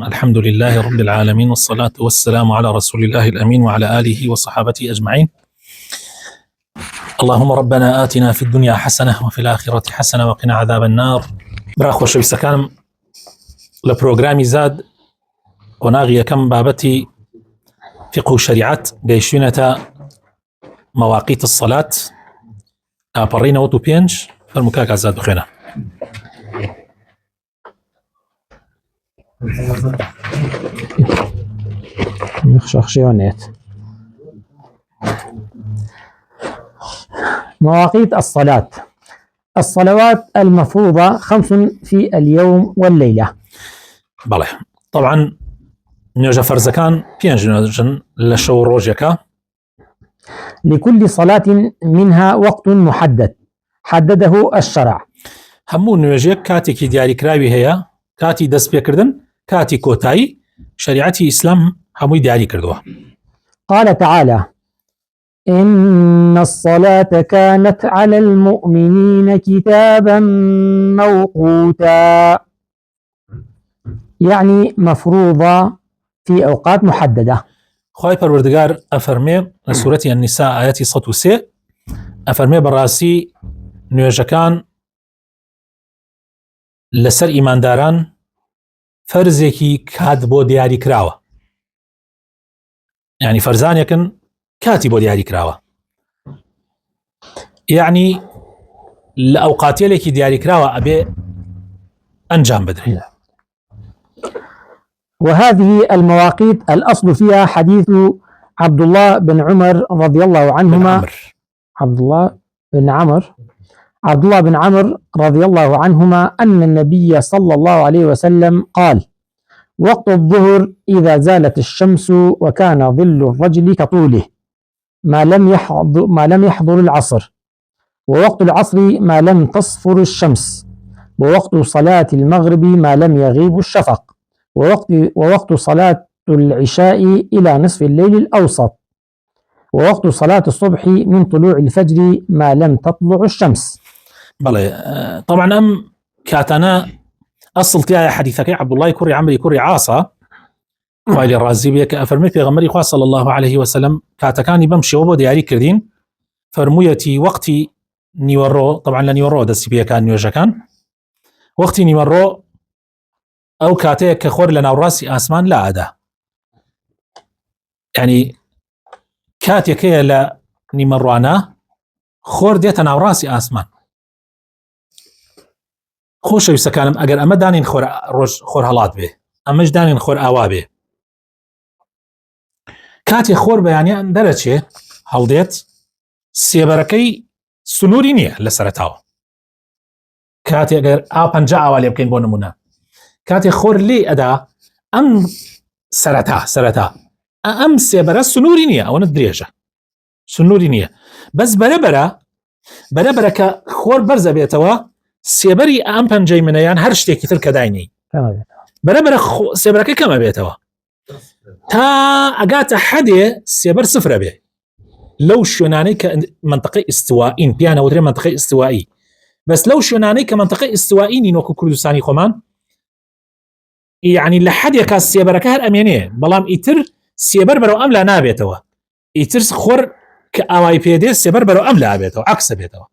الرحيم. الحمد لله رب العالمين، والصلاة والسلام على رسول الله الأمين وعلى آله وصحابته أجمعين. اللهم ربنا آتنا في الدنيا حسنة وفي الآخرة حسنة وقنا عذاب النار. براخو شويسكانم لبروغرامي زاد وناغي كم بابتي فقه شريعة جيشونة مواقيت الصلاة أبرينا وطو بينج فالمكاك زاد بخينا. مواقيت الصلاة. الصلوات المفروضة 5 في اليوم والليلة. بله طبعا نيوجا فرزكان بينج نيوجن لشو روجيكا. لكل صلاة منها وقت محدد حدده الشرع. همون نيوجيك كاتي كي دياري كراوي هي كاتي دس بيكردن كاتي كوتاي شريعتي إسلام هموي دياري كردوها. قال تعالى: إن الصلاة كانت على المؤمنين كتابا موقوتا، يعني مفروضة في أوقات محددة. خواهي پروردگار أفرمي سورة النساء آياتي 103 أفرمي براسي نيوجكان لسر إيمان داران فرزيكي كاد بو دياري كراوة، يعني فرزان يكن كاتي بو دياري كراوة، يعني لأوقاتي لكي دياري كراوة أبي أنجام بدري. وهذه المواقيت الأصل فيها حديث عبد الله بن عمر رضي الله عنهما. عبد الله بن عمر رضي الله عنهما أن النبي صلى الله عليه وسلم قال: وقت الظهر إذا زالت الشمس وكان ظل الرجل كطوله ما لم يحضر العصر، ووقت العصر ما لم تصفر الشمس، ووقت صلاة المغرب ما لم يغيب الشفق، ووقت صلاة العشاء إلى نصف الليل الأوسط، ووقت صلاة الصبح من طلوع الفجر ما لم تطلع الشمس. بلى طبعا أم كاتنا أصل تيا حديثك عبد الله كوري عمري كوري عاصة قال الرازي بيك أفرمي في غمري خواه صلى الله عليه وسلم كاتكاني بمشي وبو دياري كردين فرمويتي وقتي نيورو، طبعا لنيورو دستي بيك كان نيوجا كان وقتي نيورو أو كاتيك كخور لنا وراسي آسمان لا أدا، يعني كاتيك لا نيمروانا خور ديتنا وراسي آسمان خوش يسكانم اگر اما دانين خور هلات به امش دانين خور آوا به كاتي خور بياني ان درجه هەڵدێت سێبەرەکەی سنووری نییە لە سەرەتاوە. کاتێ ئەگەر ئاپەنجا ئاوا لێ بکەین بۆ نمونە کاتێ خۆر لێ ئەدا ئەم سەرەتا ئەم سێبەرە سنووری نییە، ئەوەنە درێژە سنووری نییە، بەس بەرەبەرە کە خۆر بەرزە بێتەوە سێبەری ئەم پەنجەی منەیان هەر شتێکی تر کە داینی بەرەبەرە سێبەرەکە کەمە بێتەوە تا ئەگاتە حەدێ سێبەر سفرە بێ لەو شوێنانەی کە منطقەی ئیستوائین پیانەوەدرێ منطقەی ئیستوایی، بەس لەو شوێنانەی کە منطقەی ئیستوائینی وەکو کوردستانی خۆمان یعنی لە حەدێکا سێبەرەکە هەر ئەمێنێ، بەڵام ئیتر سێبەر بەرەو ئەم لا نابێتەوە، ئیتر خۆر کە ئاوای پێدێ سێبەر بەرەو ئەم لا بێتەوە، عەکسە بێتەوە.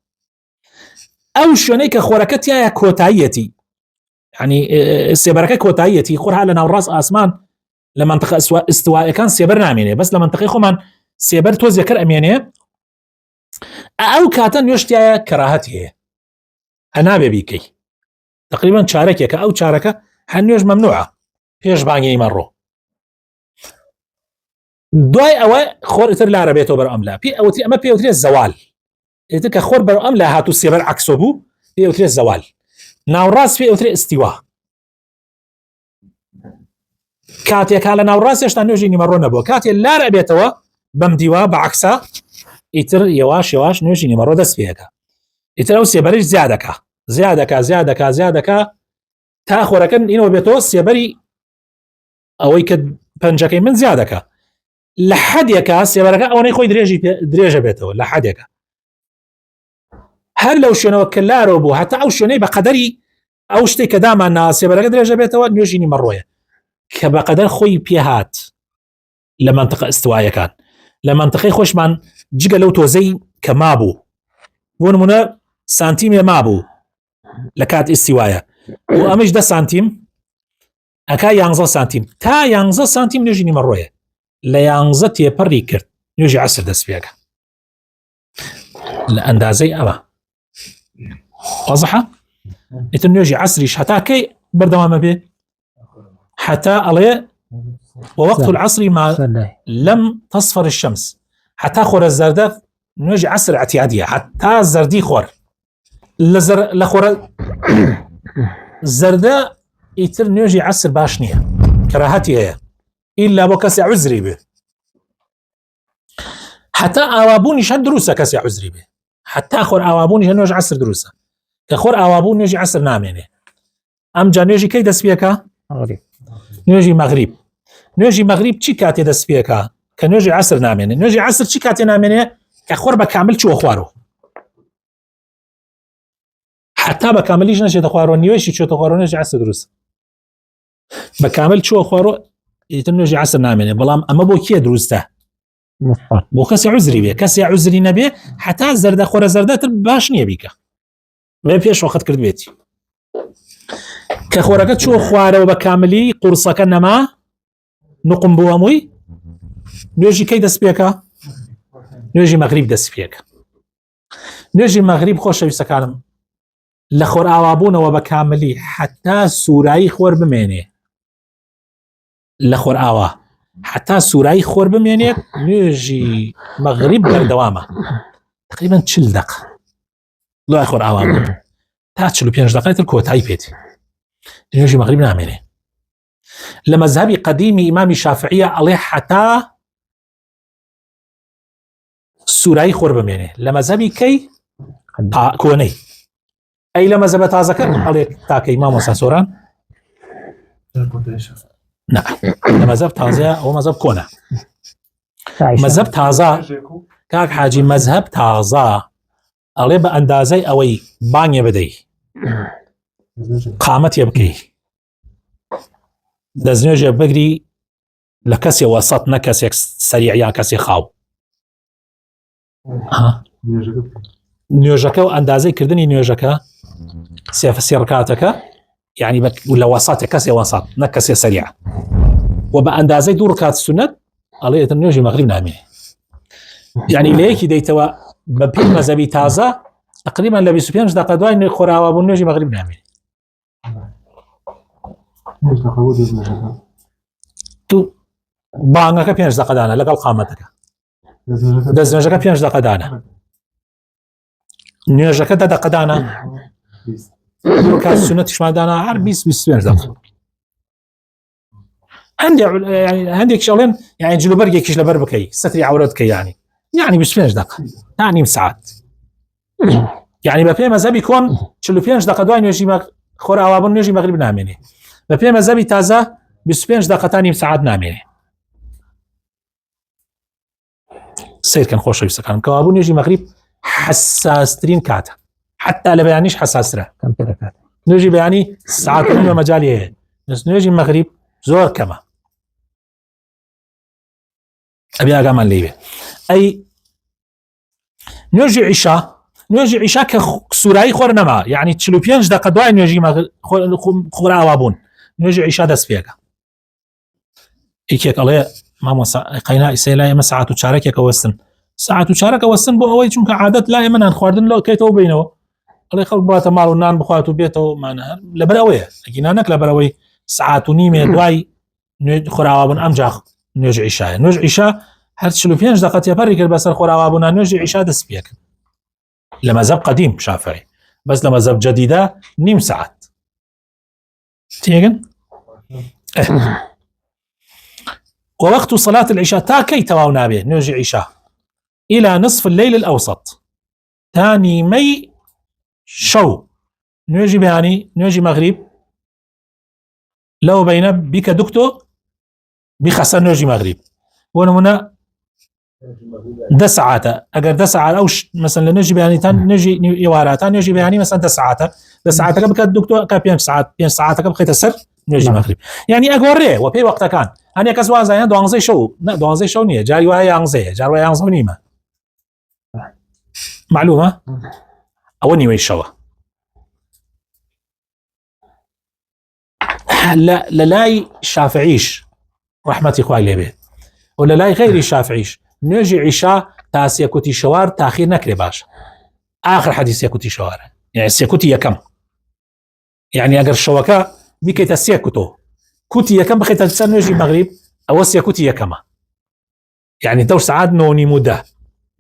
ئەو شوێنەی کە خۆرەکە تایە کۆتاییەتی، یعنی سێبەرەکە کۆتاییەتی، خۆر هە لە ناوڕاست ئاسمان لە منطقە ئیستوائیەکان سێبەر نامێنێ، بەس لە منطقەی خۆمان سێبەر تۆزێکەر ئەمێنێ، ئەو کاتە نوێشتایە کەراهەت هەیە هەنابێ بیکەی تقریبا چارەکێکە، ئەو چارەکە هەر نوێژ مەمنوعە پێش بانگی مەڕۆ. دوای ئەوە خۆر ئیتر لارە بێتەوە بەرەو ئەم لا، ئەمە پێوترێت زەوال، ئیتر کە خۆر بەرەو ئەم لا هاتوو سێبەر عەکسۆ بوو پێوترێت زەوال، ناوڕاست پێوترێت ئیستیوا. کاتێکا لە ناوڕاست هێشتا نوێژی نیمەڕۆ نەبووە، کاتێک لارە بێتەوە بەم دیوا بە عەکسە ئیتر یەواش نوێژی نیمەڕۆ دەست پێەکە، ئیتر ئەو سێبەرش زیادەکە تا خۆرەکە ئینەوە بێتەوە سێبەری ئەوەی کە پەنجەکەی من زیادەکە، لە حەدێکە سێبەرەکە ئەوەی خۆی درێژە بێتەوە، لە حەدێکە هەر لەو شوێنەوە کە لارەوە بوو هەتا ئەو شوێنەی بە قەدەری ئەو شتێک کە دامان نا سێبەرەکە درێژە بێتەوە نوێژی نیمەڕۆیە. كبقدر خوي بيهات لمنطقة استوائية كان لمنطقة خوشمان جيجا لو توزي كمابو ونمونا سانتيم مابو لكات استوائية وأمش ده سانتيم أكا يانزا سانتيم تا يانزا سانتيم نيجي نمرويه لا يانزا تيبري كرت نيجي عسر دس فيك لأندازي أما واضحة إتن نيجي عسريش حتى كي بردوام به حتى عليه ووقت العصر ما لم تصفر الشمس حتى خور الزردة نيجي عسر اعتيادية حتى الزردي خور لخور الزردة يتر نيجي عسر باشنية كراهتي هي إلا بكسي عزري به حتى أوابوني شد دروسة كسي عزري به حتى أخور أوابوني نيجي عسر دروسة كخور أوابوني نيجي عسر نامينه أم جا نيجي كي دس بيكا نيجي مغرب نيجي مغرب چی كاتي دس بيكا كنيجي عسر نامينه نيجي عسر چی كاتي نامينه كخور بكامل شو أخواره حتى بكامليش نشي تخوارو نيوشي شو تخوارو نيجي عسر دروسة بكامل شو أخواره يتنوجي عسر نامينه بلام أما بو كي دروسته بو كسي عزري بيه كسي عزري نبيه حتى زرده خور زرده باش نيه بيكا ما بيش وقت كرد بيتي كخوركت شو خواره وبكاملي قرصك نما نقم بواموي نيجي كي دس بيكا نيجي مغرب دس بيكا نيجي مغرب خوش يسكانم لخور اوابون وبكاملي حتى سوراي خور بمينه لخور آوا حتى سوراي خور بمينه نيجي مغرب بردوامه تقريبا 40 دقيقة لا خور آوا تا 45 دقيقة الكوتاي بيتي نيجي مغرب نامينه لمذهبي قديم إمام الشافعية عليه حتى سوراي خور بمينه لمذهبي كي كوني أي لمذهب تازكر عليه تاكي إمام وساسوران نعم مذهب تازه أو مذهب كونه مذهب تازه كاك حاجي مذهب تازه عليه بأندازي أوي بانية بدي قامت يبكي دزنيوجي بقري لكسي وسط نكسي سريع يا كسي خاو ها نيوجكا وأندازي كردني نيوجكا سيركاتك يعني ولا وسط كسي وسط نكسي سريع وبأندازي دور ركعات السنة عليه تنيجي مغرب نامي يعني ليك ديتوا ببين مذهبي تازة تقريبا لبي سفيان جدا قدوان إنه خورا وابنيجي مغرب نامي تو بانغا كبيان جدا قدانا لقل قامتك دزنجا كبيان جدا قدانا نيجا كدا قدانا ركعات السنة تشمع دانا عربيس بيسفيان جدا عندي يعني عندك شغلين يعني جلوبرجي كيش لبربكي ستري عورتك يعني بسفينج دقة يعني ساعات يعني بفهم مذهبي يكون شلوفينج دقة دوين يجي خور أوابون يجي مغرب نامينه بفهم مذهبي تازة بسفينج دقة تاني ساعات نامينه سير كان خوش يفسك كان كوابون يجي مغرب حساس ترين كاتا حتى لا بيعنيش حساس ره نجي بيعني ساعات كلها مجاليه بس نجي مغرب زور كما أبي أقام الليبة أي نرجع عشاء كسوراي خور نما يعني تشلوبيانج دا قدوائي نرجع خور أوابون نرجع عشاء دس فيها إيكيك عليه ما موسى قينا إسيلا يما ساعات وشارك يكوستن ساعات وشارك وستن بو أوي چونك عادت لا يمن هنخواردن لو كيتو بينه عليه خلق براتا مالو نان بخواتو بيتو معناها لبراوية لكن هناك لبراوي ساعات ونيمة دواي خور أوابون أمجاخ نرجع عشاء هر شلوفيانج دقت يبري كر بس الخور أوابون نرجع عشاء دس فيك لمذهب قديم شافعي بس لمذهب جديدة نيم ساعات تيجن ووقت صلاة العشاء تاكي تواونا به نرجع عشاء إلى نصف الليل الأوسط تاني مي شو نرجع بياني نرجع مغرب لو بين بك دكتو بخسر نرجع مغرب ونمنا 10 ساعات اگر 10 ساعات او مثلا نجي بياني تان نجي يوارات نجي بياني مثلا 10 ساعات 10 ساعات قبل الدكتور كابين ساعات 5 ساعات قبل خيت السر نوێژی مەغریب یعنی ئەگۆڕێ و پێی وەختەکان هەنێک کەس وازانە 12 شەو 12 شەو نییە جاری وایە 11 جار وایە 11 نیمە معلومە ئەوە نیوەی شەوە لە لای شافعیش ڕەحمەتی خوای لێبێ و لە لای غەیری شافعیش نوێژی عیشا تا سێکوتی شەوار تاخیر نەکرێ باش آخر حەدیث سێکوتی شەوارە یعنی سێکوتی یەکەم یعنی ئەگەر شەوەکە بیکەیتە سێ کوتۆ کوتی یەکەم بخێتە سەر نوێژی مەغریب ئەوە سێکوتی یەکەمە یعنی 2 ساعات 9:30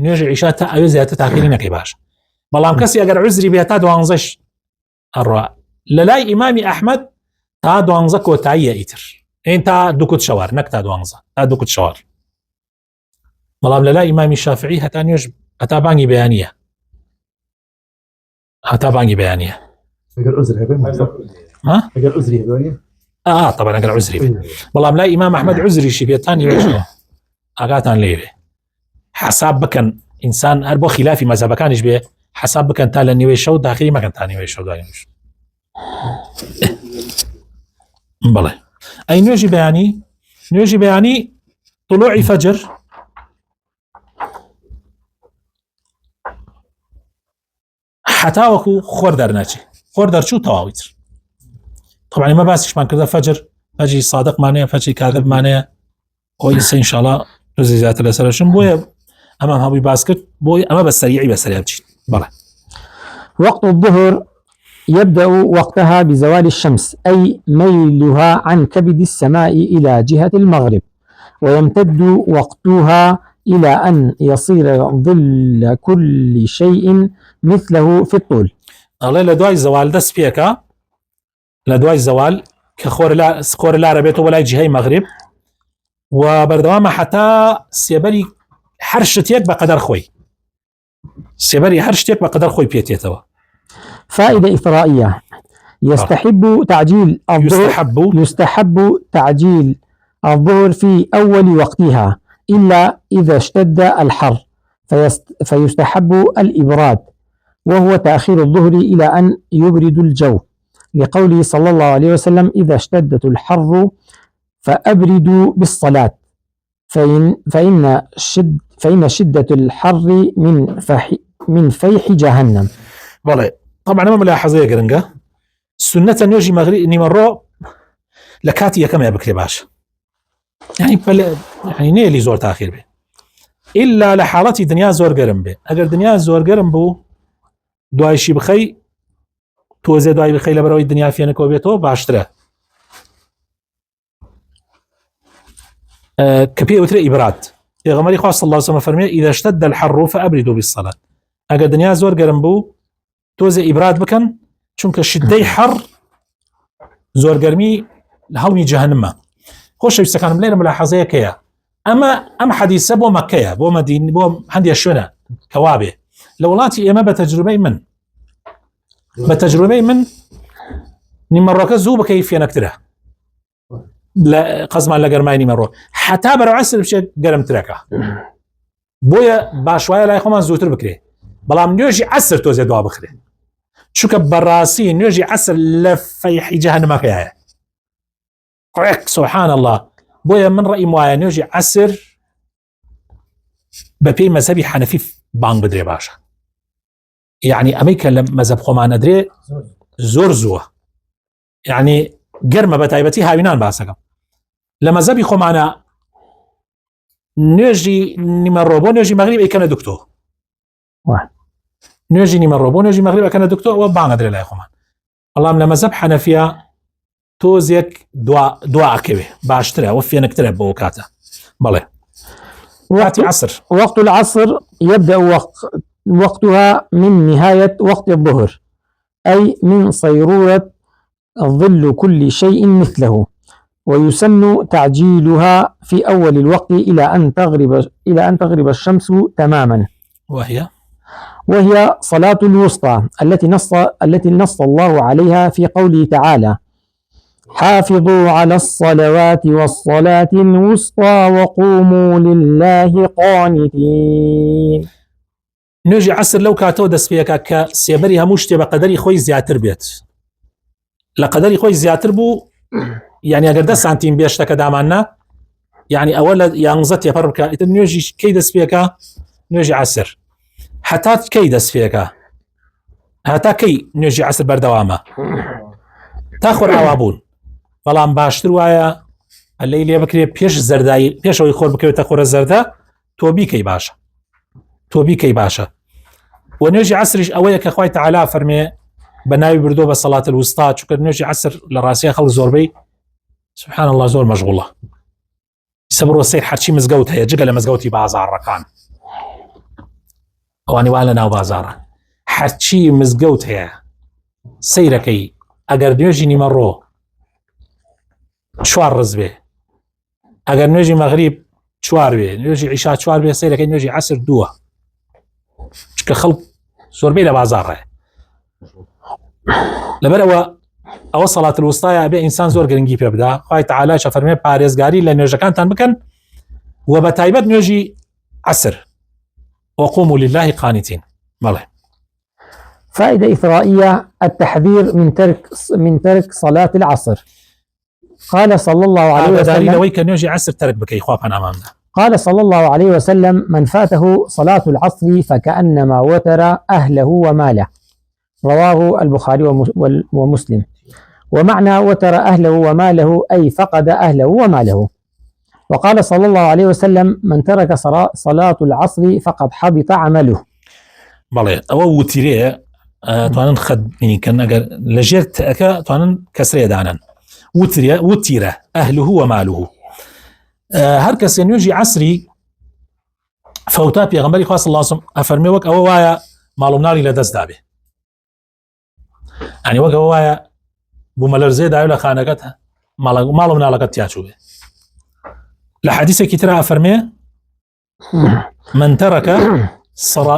نوێژی عیشا تا ئەوێ زیاتر تاخیری نەکەی باش بەڵام کەسی ئەگەر عوزری بێت تا 12 ئەڕوا لە لای ئیمامی ئەحمەد تا 12 کۆتاییە ئیتر این تا 2 کوت شەوار نەک تا 12 تا 2 کوت شەوار بەڵام لە لای ئیمامی شافعی هەتا نوێژ هەتا بانگی بەیانیە اگر عذر اگر عذری هبه طبعا اگر عذری بێت بەڵام لای ئیمام ئەحمەد عذریشی بێت تا نیوێژەوە ئاگاتان لێوێ حساب بکەن ئینسان هەر بۆ خلافی مەذهبەکانیش بێ حساب بکەن تا لە نیوەی شەو داخلی مەکەن تا نیوەی شەو دوای نوێژ بەڵێ ئەی نوێژی بەیانی طلوعی فەجر حتا وەکو خۆر دەرناچێ خۆر دەرچوو تەواویتر طبعا ئێمە باسیشمان کردە فەجری سادقمانەیە فەجری کاذبمانەیە ئەوەی سە ئینشاءڵڵا ڕزی زیاتر لەسەرشم بۆیە ئەمە هەمووی باس کرد بۆی ئەمە بە سەریعی بەسەریع بچین بەڵێ وقت الظهر يبدأ وقتها بزوال الشمس أي ميلها عن كبد السماء إلى جهة المغرب ويمتد وقتها إلى أن يصير ظل كل شيء مثله في الطول. الله لدواي زوال دست بيكا لدواي زوال كخور لا ربيته ولا جهة مغرب وبردوام حتى سيبري حرشتيك بقدر خوي بيتيتوا. فائدة إثرائية يستحب تعجيل الظهر في أول وقتها إلا إذا اشتد الحر فيستحب الإبراد وهو تأخير الظهر إلى أن يبرد الجو لقوله صلى الله عليه وسلم إذا اشتدت الحر فأبردوا بالصلاة فإن شدة الحر من فيح جهنم. والله طبعا ما ملاحظة يا قرنقة سنة نوجي مغرب نمرو لكاتي كما يبكري باش يعني نيلي زور تاخير به إلا لحالتي دنيا زور قرم به أجر دنيا زور قرم بو دواي شي بخي توزي دواي بخي لبروي الدنيا فينا كوبيتو باشتره كبير وتر إبراد يا غمري خاص صلى الله عليه وسلم فرمي إذا اشتد الحر فأبردوا بالصلاة أجر دنيا زور قرم بو توزي إبراد بكن چونك شدي حر زور قرمي لهوني جهنم خوش يستكان ليلة ملاحظة كيا أما حديثة بو مكية بو مدينة بو عندي الشونة كوابه لولاتي إما بتجربي من نمرك زوب كيف ينكتره لا قزما لا قرمايني مرة حتى برو عسر بشي قرم تركه بويا باشوايا لا يخوما زوتر بكري بلام نيوجي عسر توزي دوا بخري شوك براسي نيوجي عسر لفيحي جهنم كيا سبحان الله بويا من رأي موايا نيوجي عسر ببي مذهبي حنفي بانگ بدري باشا يعني أمريكا لما مذهب خوما ندري زور يعني قرمة بتايبتي هاوينان باسكم لما مذهبي خوما نيوجي نمروبو نيوجي مغرب كان دكتور نيوجي نمروبو نيوجي مغرب كان دكتور وبانگ ندري لا خوما والله لما مذهب حنفيا توزيك دواء كبه باشتري وفي نكتري بوكاتا بله وقت العصر يبدأ وقتها من نهاية وقت الظهر أي من صيرورة ظل كل شيء مثله ويسن تعجيلها في أول الوقت إلى أن تغرب الشمس تماما وهي صلاة الوسطى التي نص الله عليها في قوله تعالى حافظوا على الصلوات والصلاة الوسطى وقوموا لله قانتين. نوجي عسر لو كاتو دس فيك كسيبري هموش تبقى قدري خوي زياتر بيت لقدري خوي زياتر بو يعني اگر 10 سانتیم بێشتەکە داماننا يعني ئەوە لە 11 تێپەڕ بکە ئیتر نوێژی کەی دەست پێکە نوێژی عەسر هەتا کەی دەست پێکە هەتا کەی نوێژی عەسر بەردەوامە تا خۆرئاوا بوون بەڵام باشتر وایە ئەلەی لێ بکرێ پێش زەردایی پێشەوەی خۆر بکەوێتە خۆرە زەردە تۆ بیکەی باشە و نوێژی عەسریش ئەوەیە کە خوای تەعالا فەرمێ بە ناوی بردۆ بە سەڵات الوستا چونکە نوێژی عەسر لە ڕاستیە خەڵک زۆربەی سبحان الله زۆر مەشغوڵە سەبڕۆ سەیر هەرچی مزگەوت هەیە جگە لە مزگەوتی بازاڕەکان ئەوانی وا لە ناو بازاڕە هەرچی مزگەوت هەیە سەیرەکەی ئەگەر نوێژی نیمەڕۆ 4 ڕز بێ ئەگەر نوێژی مەغریب 4 بێ نوێژی عیشا 4 بێ سەیرەکەی نوێژی عەسر 2 چونکە خەڵک زۆربەی لە بازاڕە لەبەرەوە ئەوە سەڵات الوستایە بێ ئینسان زۆر گرنگی پێ بدا خوای تەعالا فەرمێ پارێزگاری لە نوێژەکانتان بکەن و بە تایبەت نوێژی عەسر وقوموا لله قانتين. بله. فائدة إثرائية التحذير من ترك صلاة العصر. قال صلى الله عليه وسلم قال صلى الله عليه وسلم من فاته صلاة العصر فكأنما وتر أهله وماله. رواه البخاري ومسلم. ومعنى وتر أهله وماله أي فقد أهله وماله. وقال صلى الله عليه وسلم من ترك صلاة العصر فقد حبط عمله. بله أو وتيرة توانن خد يعني كان أجر لجرت أكا توانن كسرية دانا وتيرة أهله وماله. هر کس نوێژی عەسری فەوتا پێغەمبەری خوا صلی الله علیه و سلم ئەفەرمێ وەک ئەوە وایە ماڵ و مناڵی لە دەست دابێ يعني وەک ئەوە وایە بوومە لەرزێ داوێ لە خانەکەت ماڵ و مناڵەکەت تیاچوو بێ لە حەدیثێکی ترە ئەفەرمێ من ترك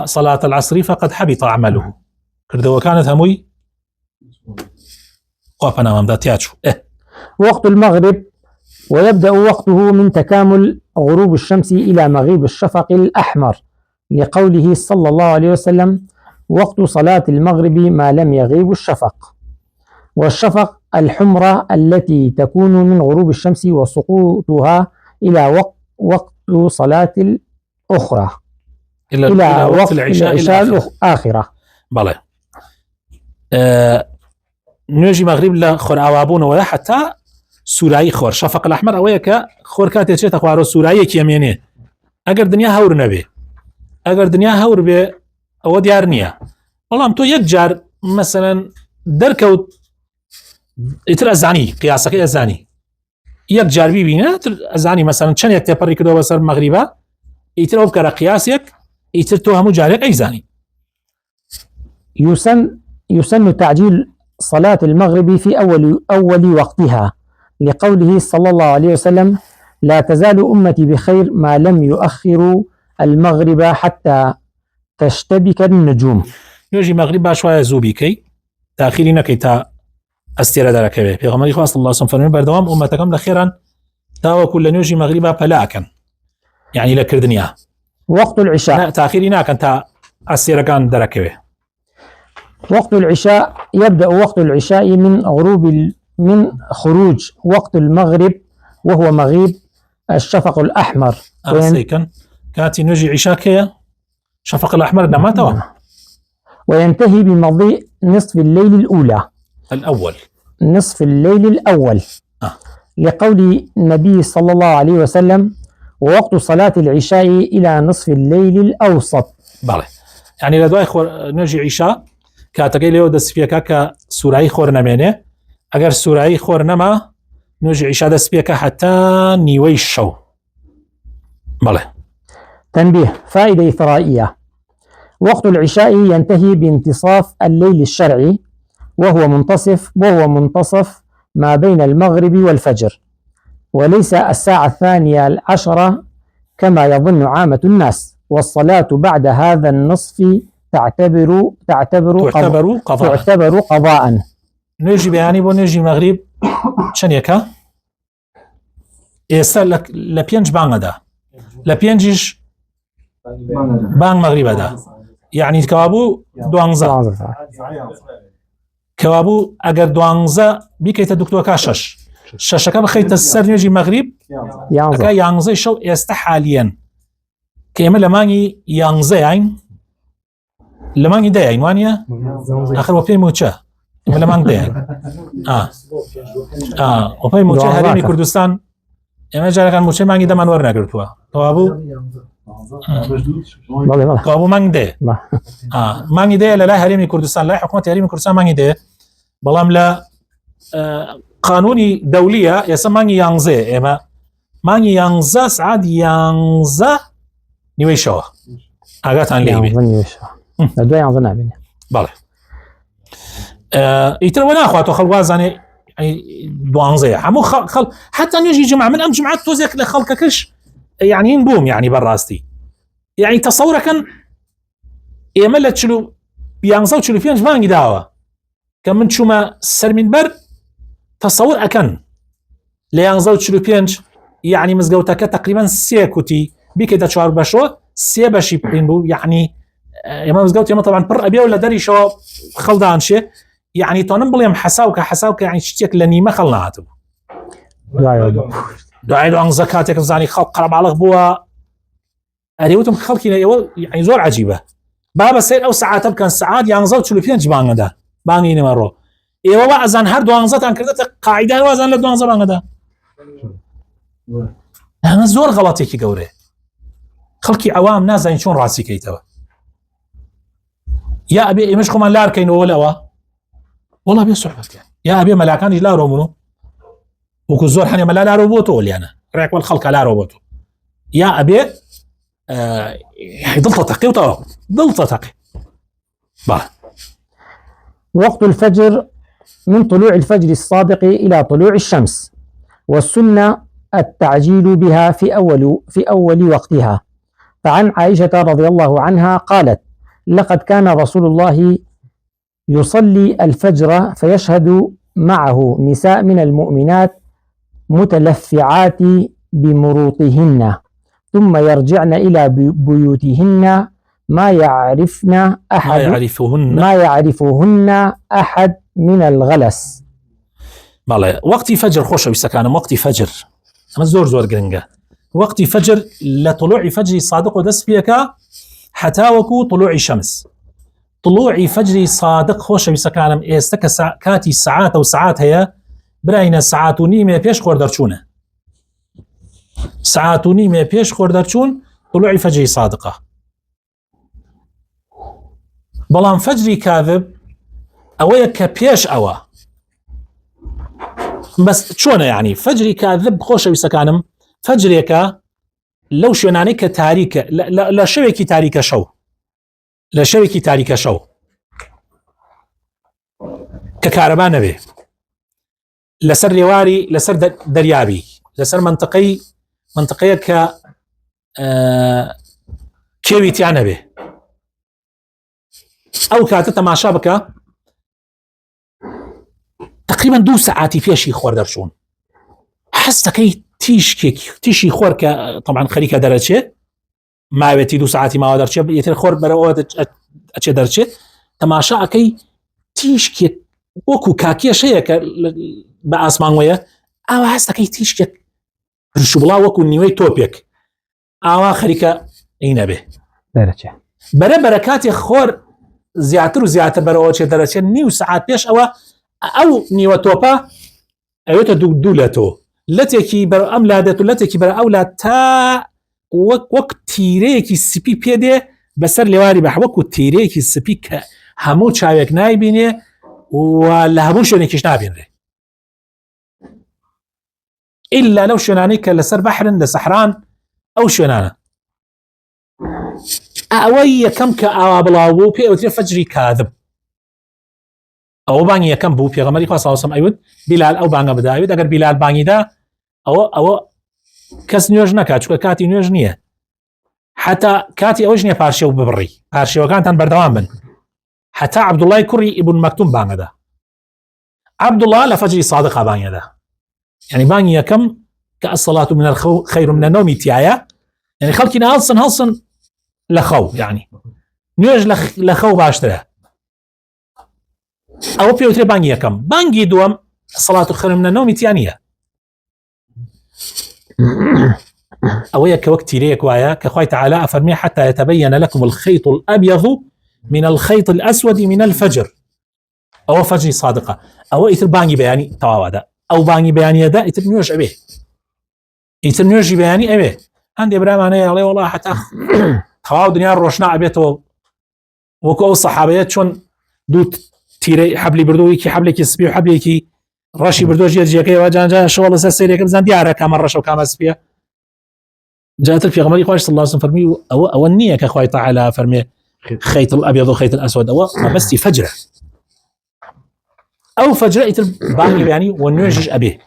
صلاة العصر فقد حبط عمله کردەوەکانت هەمووی خوا پەنامام دا تیاچوو. وقت المغرب ويبدأ وقته من تكامل غروب الشمس إلى مغيب الشفق الأحمر لقوله صلى الله عليه وسلم وقت صلاة المغرب ما لم يغيب الشفق. والشفق الحمرة التي تكون من غروب الشمس وسقوطها إلى وقت صلاة الأخرى إلى وقت العشاء الآخرة. بله. نوێژی مەغریب لە خۆرئاوابوونەوەیە حتا سوورایی خۆر شەفق الأحمر ئەوەیە کە خۆر کاتێ چێتە خوارەوە سووراییەکی ئەمێنێ ئەگەر دنیا هەور نەبێ ئەگەر دنیا هەور بێ ئەوە دیار نییە بەڵام تۆ یەک جار مەسەلەن دەرکەوت ئیتر ئەزانی قیاسەکەی ئەزانی یەک جار بیبینە ئەزانی مەسەلەن چەندێک تێپەڕی کردەوە بەسەر مەغریبە ئیتر ئەو بکەرە قیاسێک ئیتر تۆ هەموو جارێک ئەیزانی. يسن تعجيل صلاة المغرب في أول وقتها لقوله صلى الله عليه وسلم لا تزال أمتي بخير ما لم يؤخروا المغرب حتى تشتبك النجوم. نوێژی مەغریب باشوایە زوو بیکەی تاخیری نەکەی تا ئەستێرە دەرەکەوێ پێغەمبەری خوا صلی الله علیه و سلم فەرمێ بەردەوام ئومەتەکەم لە خێران تاوەکو لە نوێژی مەغریبا پەلاکەن یعنی لە کردنیا وقت العشاء تاخیری ناکەن تا ئەستێرەکان دەرەکەوێ. وقت العشاء يبدأ وقت العشاء من خروج وقت المغرب وهو مغيب الشفق الأحمر. كاتي نوجي عشاء شفق الأحمر نماتوا وينتهي بمضي نصف الليل الأول نصف الليل الأول لقول النبي صلى الله عليه وسلم ووقت صلاة العشاء إلى نصف الليل الأوسط. بله يعني لدواي نوجي عشاء کاتەکەی لێوە دەستپێکە کە سوورایی خۆر نەمێنێ ئەگەر سوورایی خۆر نەما نوێژی عیشا دەستپێکە حتا نیوەی شەو. بەڵێ. تنبيه فائدة إثرائية وقت العشاء ينتهي بانتصاف الليل الشرعي وهو منتصف ما بين المغرب والفجر وليس الساعة 12 كما يظن عامة الناس والصلاة بعد هذا النصف تعتبر قضاء. نوێژی بەیانی بۆ نوێژی مەغریب چەندێکە؟ ئێستا لە 5 بانگەدا لە 5 بانگ مەغریبەدا یعنی کەوابوو 12 کەوابوو ئەگەر 12 بیکەیتە دوکتۆکە 6 شەشەکە بخەیتە سەر نوێژی مەغریب ئەکا 11 شەو ئێستا حالیەن کە ئێمە لە مانگی 11 لە مانگی دەیان وانە ئەخر وە پێی موچە ئێمە لە مانگ دەیان وەپەی موچە هەرێمی کوردستان ئێمە جارەکان موچەی مانگی دەمان وەرنەگرتووە تەوابوو کابوو مانگ دێ مانگی دەیە لە لای هەرێمی کوردستان لای حکوومەتی هەرێمی کوردستان مانگی دێ بەڵام لە قانونی دەولیە ئێستا مانگی 11 ئێمە مانگی 11 سعات 11 نیوەی شەوە ئاگاتان لێ بێ بەڵێ ئیترەوە ناخواتەوە خەڵوازانێ 12 هەموو خەڵ حتا نوێژی جمعە من ئەم جمعات تۆزێک لە خەڵکەکەش یعنی این بووم یعنی بەڕاستی یعنی تەسەورەکەن ئێمە لە 11 و 45 مانگی داوە کە من چوومە سەرمینبەر تەسەور ئەکەن لە 11 و 45 یعنی مزگەوتەکە تقریبا 3 کوتی بیکەیتە 4 بەشەوە 3 بەشی پێین بوو یعنی ئێمە مزگەوت ئێمە طبعا پڕ ئەبێ و لە دەریشەوە خەڵدانشێ یعنی تۆنم بڵێم حەساوکە یعنی شتێک لە نیمە خەڵ نهاتبوو دوای 12 کاتێک زانی خەڵ قەرەباڵغ بووە ئەرێوتم خەڵکی ئێوە یعنی زۆر عەجیبە با بەسەر ئەو سەعاتە بکەن سەعات 11 و 45 بانگەدا بانگی نێمەڕۆ ئێوە وازان هەر 12 تان کردێتە قاعیدان وازان لە 12 بانگەدا ئەمە زۆر غەڵەتێکی گەورەیە خەڵکی ئەوام نازانین چۆن ڕاستیکەیتەوە یا ئەبێ ئێمەش خۆمان لارکەینەوە لەوە وەڵا بێ سوحبەتکەن یا ئەبێ مەلاکانیش لارۆ بوون وەکو زۆر هەنێ مەلا لارۆ بۆ تۆ ولیانە ڕێکوەڵ خەڵکە لارۆ بۆ تۆ یا ئەبێ دڵتە تەقیوتەوە دڵتە تەقی وقت الفجر من طلوع الفجر الصادق إلى طلوع الشمس، والسنة التعجيل بها في أول وقتها. فعن عائشة رضي الله عنها قالت: لقد كان رسول الله يصلي الفجر فيشهد معه نساء من المؤمنات متلفعات بمروطهن، ثم يرجعن إلى بيوتهن ما يعرفهن أحد من الغلس. وقتی فجر خۆشەویستەکانم وقتی فجر ئەمە زۆر گرنگە وقتی فجر لە طلوعی فجری صادق و دەست پێکە حتا وەکو طلوعی شەمس طلوعی فجری صادق خۆشەویستەکانم ئێستا کە کاتی سەعاتە و سەعات هەیە براینە سەعات و نیمێ پێش خۆردەرچوونە سەعات و نیمێ پێش خۆردەرچوون طلوعی فجری صادقە بەڵام فجری کاذب ئەوەیە کە پێش ئەوە بەس چۆنە یعنی فجری کاذب خۆشەویستەکانم فجرێکە لەو شوێنانەی کە تاریکە لە شەوێکی تاریکە شەو لە شەوێکی تاریکە شەو کە کارەبا نەبێ لەسەر ڕێواری لەسەر دەریابی لەسەر منطقەیە کە کێوی تیا نەبێ ئەو کاتە تەماشا بکە تقریبا 2 ساعتی پێشی خۆردەرچوون حەستەکەی تیشی خۆر کە طبعا خەریکە دەرەچێت ماوێتی 2 ساعتی ماوە دەرچێت یەتر خۆر بەرەوە ئەچێ دەرچێت تەماشا ئەەکەی تیشکێک وەکو کاکێشەیە کە بە ئاسمانوەیە ئاوا هەستەکەی تیشکێک پرشوبڵا وەکو نیوەی تۆپێک ئاوا خەریکە ئینە بێ بەرە کاتێک خۆر زیاتر و زیاتر بەرەوە چێ دەرەچێت 9 ساعت پێش ئەوە ئەو نیوە تۆپە ئەوێتە دوو لە تۆ لەتێکی بەر ئەم لادێت و لەتێکی بەرە ئەو لا تا وەک تیرەیەکی سپی پێدێ بەسەر لێواری بە وەکو تیرەیەکی سپی کە هەموو چاوێک نایبینێ و لە هەموو شوێنێکیش نابینرێ ئیلا لەو شوێنانەی کە لەسەر بەحرن لە سەحران ئەو شوێنانە ئەوەی یەکەم کە ئاوا بڵاو بوو پێ ئەوترێ فەجری کاذب ئەوە بانگی یەکەم بوو پێغەمبەری خوا صلی الله علیه و سلم ئەیوت بیلال ئەو بانگە بدایوت ئەگەر بیلال بانگیدا ئەوە کەس نوێژ نەکات چونکە کاتی نوێژ نییە حتا کاتی ئەوەش نییە پارشێو ببڕی پارشێوەکانتان بەردەوام بن حتا عەبدوڵڵای کوڕی ئیبن مەکتوم بانگەدا عەبدوڵڵا لە فەجری صادق بانگەدا یعنی بانگی یەکەم کە الصلاة من الخير من النوم تایە یعنی خەڵکی هەڵسن لە خەو یعنی نوێژ لە خەو باشترە ئەوە پێوترێ بانگی یەکەم بانگی دووەم الصلاة خير من النوم تیا نییە أو كوقت تيريك وايا كخوي تعالى أفرمي حتى يتبين لكم الخيط الأبيض من الخيط الأسود من الفجر أو فجر صادقة أو إثر باني بياني تواوادا أو باني بياني دا إثر نيوش أبيه إثر نيوش بياني أبيه عندي إبراهيم أنا عليه والله حتى تواو دنيا روشنا أبيته وكو الصحابيات شون دوت تيري حبلي بردوي كي حبلي كي سبي وحبلي كي راشي بردو جي كي وجان جان شو والله سيري كم ديارة كامل رشوا كامل سبيا جاءت في غمري قواش صلى الله عليه وسلم فرمي أو النية كأخوي تعالى فرمي خيط الأبيض وخيط الأسود أو بس فجرة أو فجرة الباقي يعني ونيوجش أبيه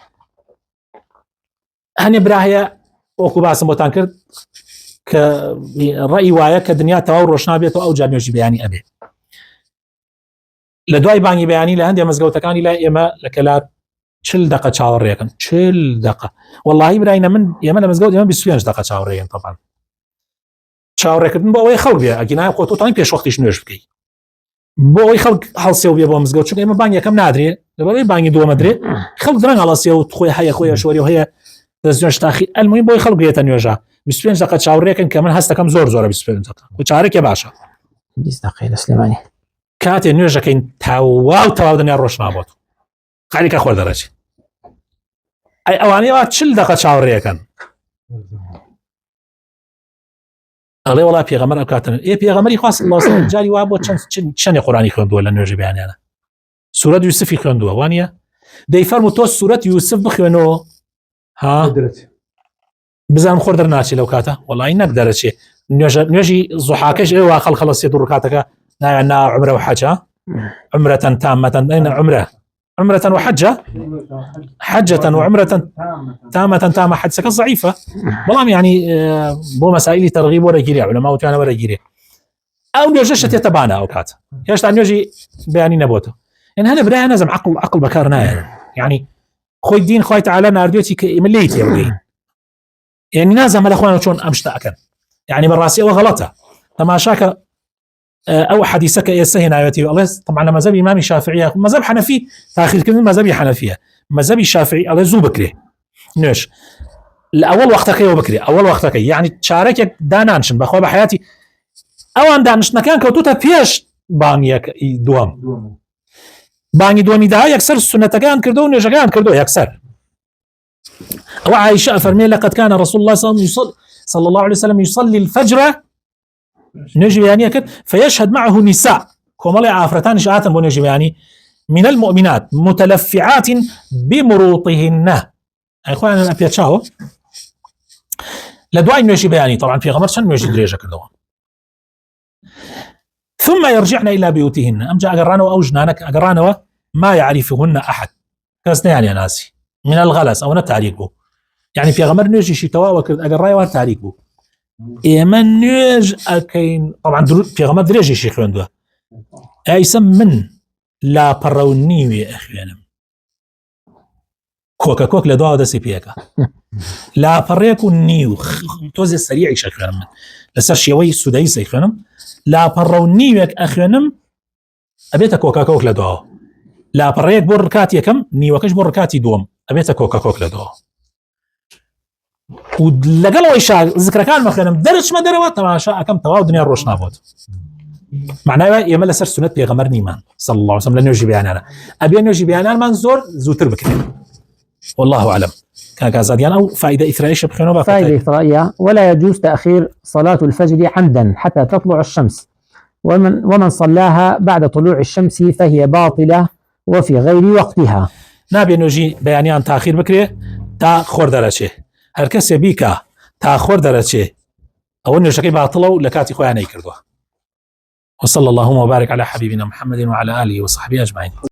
هني براهية وكوبا سموتان كرد كرأي وايا كدنيا تواور روشنا بيته أو جانيوجي بياني أبيه لدواي باني بياني لهندي مزقوتكاني لا إما لكلا شل دقة شاور ريكن شل دقة والله براينا من يمن مزقوت يمن بسوينش دقة شاور ريكن طبعا شاور ريكن بو يخلق بيا أجينا قوتو تاني بيش وقتش نيوش بكي بو يخلق حال سيو بيا بو مزقوت شو إما باني كم نادري لبري باني دو مدري خلق درن على سيو تخوي حيا خويا شوري وهي تزوج تاخي المهم بو يخلق بيا تنيوجا بسوينش دقة شاور ريكن كمان هستا كم زور بسوينش دقة وشارك يا باشا دقيقة سليماني كاتي نيوجا كين تواو دنيا روش نابوت خليك أخوة درجة أي أواني وقت شل دقة شاورية كان أغلي والله بيغمر أبكاتنا إيه بيغمري خاص الله صلى جاري وابو شن قرآني خوندوا ولا نرجع بياني أنا سورة يوسف يخوندوا وانيا دي فرمو توس سورة يوسف بخوانو ها بزام خوردر ناشي لو كاتا والله إنك درجة نيجي زحاكش إيه واخل خلص يدور كاتك نايعنا عمره وحجة عمرة تامة أين عمرة وحجة حجة وعمرة تامة حج سكة ضعيفة والله يعني بو مسائل ترغيب ولا جيري علماء وتانا ولا جيري أو نيجيش يتبانا أو كات ياش نيجي بياني نبوته إن هنا بداية نزم عقل بكارنا يعني خوي الدين خوي تعالى نارديوتي كمليتي يا يعني نازم الأخوان وشون أمشتاكن يعني بالراسية وغلطة تماشاك أو حديثك يسهنا يأتي الله طبعا مذهب إمام الشافعي مذهب حنفي تأخير كلمة مذهب حنفية مذهب الشافعي الله زو بكري نيش الأول وقتك يا بكري أول وقتك يعني تشارك دانانشن بخوا بحياتي أو أن دانش نكان كوتوتا بيش بانيك دوام باني دوامي ده يكسر السنة كان كردو نيجان كردو يكسر أو عائشة فرمي لقد كان رسول الله صلى الله عليه وسلم يصلي الفجر نجي يعني كده فيشهد معه نساء كمال عافرتان شاعة بنجي يعني من المؤمنات متلفعات بمروطهن اخوان انا بيتشاو لدواء نجي يعني طبعا في غمر شن نجي دريجه كده ثم يرجعن الى بيوتهن ام جاء قرانا او جنانك قرانا ما يعرفهن احد كاسنا يعني ناسي من الغلس او نتعريقه يعني في غمر نجي شي توا قرايا وتعريقه إيمان نيج أكين طبعا في غمض دريجي شيخ عنده أيسم من لا برونيوي أخيانا كوك لدواء ده سيبيكا لا بريكو نيو توزي السريع شيخ من لسر شيوي السودايس أخيانا لا برونيوي أخيانا أبيتا كوك لدواء لا بريك بوركاتي كم نيوكش بوركاتي دوم أبيتا كوك لدواء ولقلوا إيشا ذكر كان مثلا درج ما دروات ما شاء كم تواو دنيا روش نابوت معناه يمل سر سنة بيغمر نيمان صلى الله عليه وسلم لن يجي بيانا أبي أن يجي بيانا منزور زوتر بكري والله أعلم كان كازاديان أو فائدة إثرائية بخينوبة فائدة إثرائية ولا يجوز تأخير صلاة الفجر عمدا حتى تطلع الشمس ومن صلاها بعد طلوع الشمس فهي باطلة وفي غير وقتها نابي أن يجي بيانيان تأخير بكري تأخر درجة هر کسی بیکا تأخر درجه أو أنه شكي باطلوا لكاتي خواني كردوه وصلى اللهم وبارك على حبيبنا محمد وعلى آله وصحبه أجمعين.